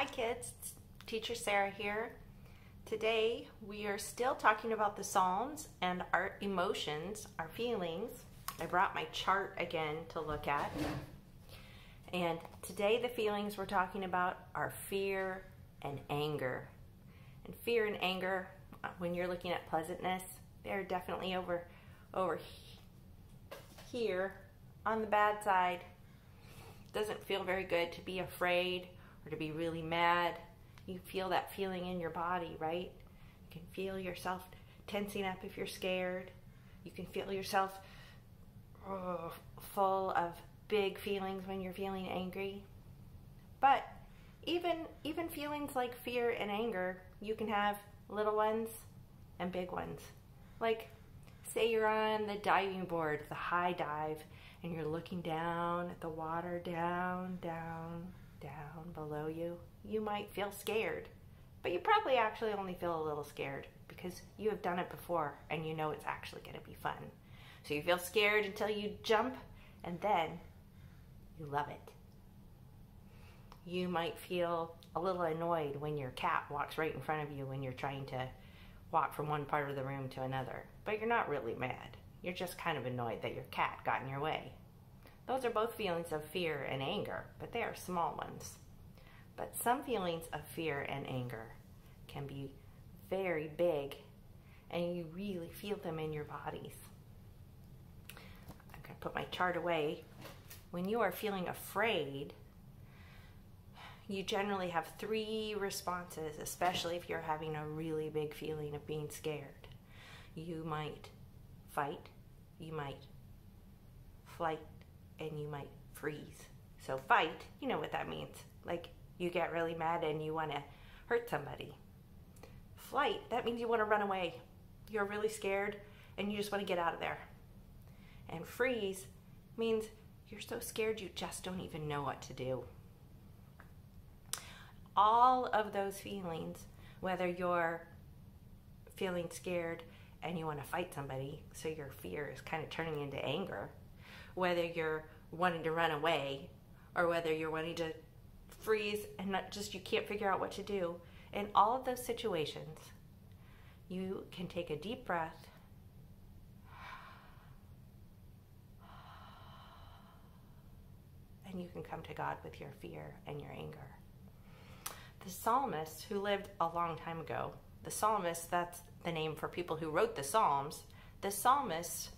Hi kids, it's Teacher Sarah here. Today we are still talking about the Psalms and our emotions, our feelings. I brought my chart again to look at. And today the feelings we're talking about are fear and anger. And fear and anger, when you're looking at pleasantness, they're definitely over here on the bad side. Doesn't feel very good to be afraid or to be really mad. You feel that feeling in your body, right? You can feel yourself tensing up if you're scared. You can feel yourself full of big feelings when you're feeling angry. But even feelings like fear and anger, you can have little ones and big ones. Like, say you're on the diving board, the high dive, and you're looking down at the water, down below you. You might feel scared, but you probably actually only feel a little scared because you have done it before and you know it's actually going to be fun. So you feel scared until you jump, and then you love it. You might feel a little annoyed when your cat walks right in front of you when you're trying to walk from one part of the room to another, but you're not really mad. You're just kind of annoyed that your cat got in your way. Those are both feelings of fear and anger, but they are small ones. But some feelings of fear and anger can be very big, and you really feel them in your bodies. I'm going to put my chart away. When you are feeling afraid, you generally have three responses, especially if you're having a really big feeling of being scared. You might fight, you might flight, and you might freeze. So fight, you know what that means. Like, you get really mad and you want to hurt somebody. Flight, that means you want to run away. You're really scared and you just want to get out of there. And freeze means you're so scared you just don't even know what to do. All of those feelings, whether you're feeling scared and you want to fight somebody, so your fear is kind of turning into anger, whether you're wanting to run away, or whether you're wanting to freeze and not just, you can't figure out what to do. In all of those situations, you can take a deep breath and you can come to God with your fear and your anger. The psalmists who lived a long time ago, the psalmists, that's the name for people who wrote the Psalms. The psalmists,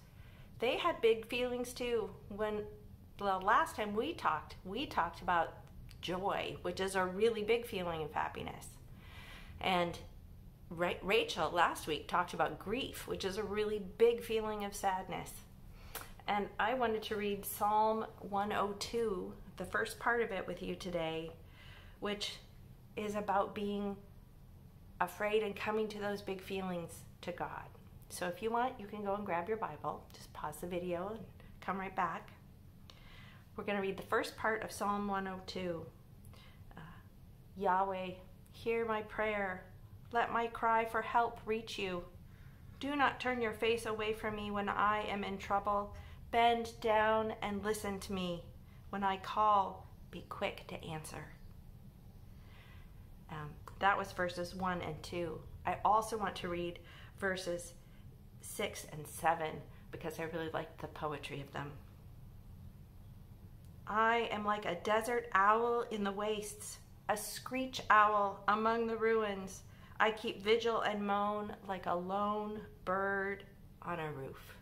they had big feelings too. When the last time we talked about joy, which is a really big feeling of happiness. And Rachel last week talked about grief, which is a really big feeling of sadness. And I wanted to read Psalm 102, the first part of it with you today, which is about being afraid and coming to those big feelings to God. So if you want, you can go and grab your Bible. Just pause the video and come right back. We're going to read the first part of Psalm 102. Yahweh, hear my prayer. Let my cry for help reach you. Do not turn your face away from me when I am in trouble. Bend down and listen to me. When I call, be quick to answer. That was verses 1 and 2. I also want to read verses 6 and 7 because I really like the poetry of them. I am like a desert owl in the wastes, a screech owl among the ruins. I keep vigil and moan like a lone bird on a roof.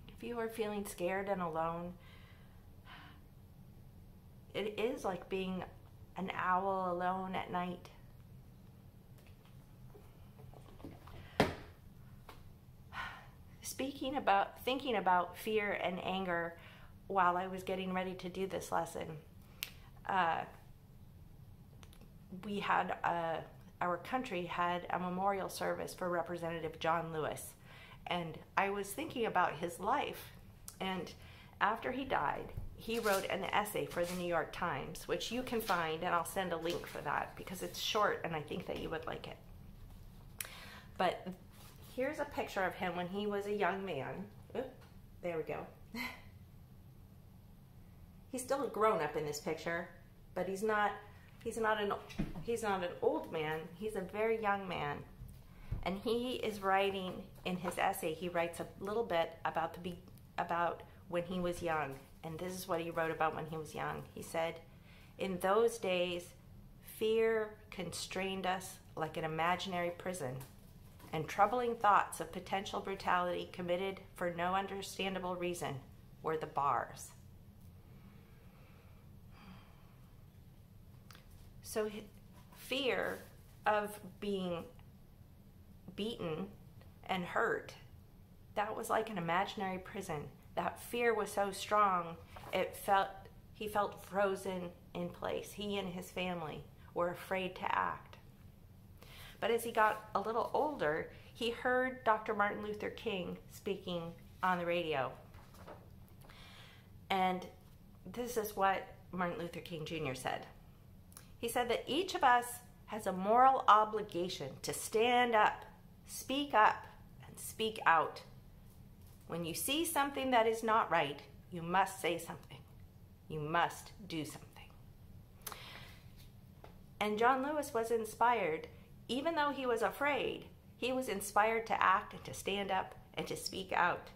If you are feeling scared and alone, it is like being an owl alone at night. Thinking about fear and anger while I was getting ready to do this lesson, our country had a memorial service for Representative John Lewis, and I was thinking about his life. And after he died, he wrote an essay for the New York Times, which you can find, and I'll send a link for that because it's short and I think that you would like it. But here's a picture of him when he was a young man. Ooh, there we go. He's still a grown-up in this picture, but he's not an old man. He's a very young man. And he is writing in his essay, he writes a little bit about when he was young. And this is what he wrote about when he was young. He said, "In those days, fear constrained us like an imaginary prison, and troubling thoughts of potential brutality committed for no understandable reason were the bars." So fear of being beaten and hurt, that was like an imaginary prison. That fear was so strong, he felt frozen in place. He and his family were afraid to act. But as he got a little older, he heard Dr. Martin Luther King speaking on the radio. And this is what Martin Luther King Jr. said. He said that each of us has a moral obligation to stand up, and speak out. When you see something that is not right, you must say something. You must do something. And John Lewis was inspired. Even though he was afraid, he was inspired to act and to stand up and to speak out.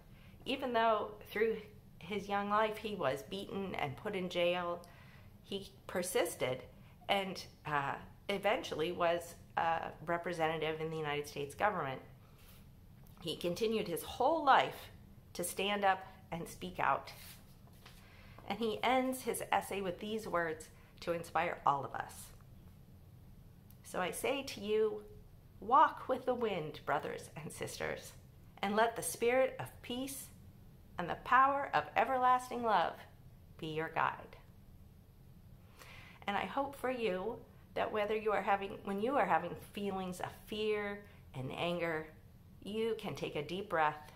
Even though through his young life he was beaten and put in jail, he persisted and eventually was a representative in the United States government. He continued his whole life to stand up and speak out. And he ends his essay with these words to inspire all of us. So I say to you, walk with the wind, brothers and sisters, and let the spirit of peace and the power of everlasting love be your guide. And I hope for you that when you are having feelings of fear and anger, you can take a deep breath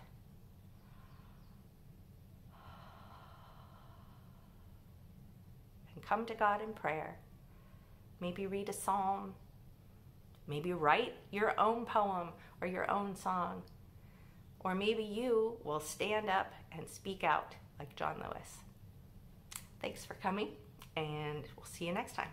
and come to God in prayer. Maybe read a psalm. Maybe write your own poem or your own song. Or maybe you will stand up and speak out like John Lewis. Thanks for coming, and we'll see you next time.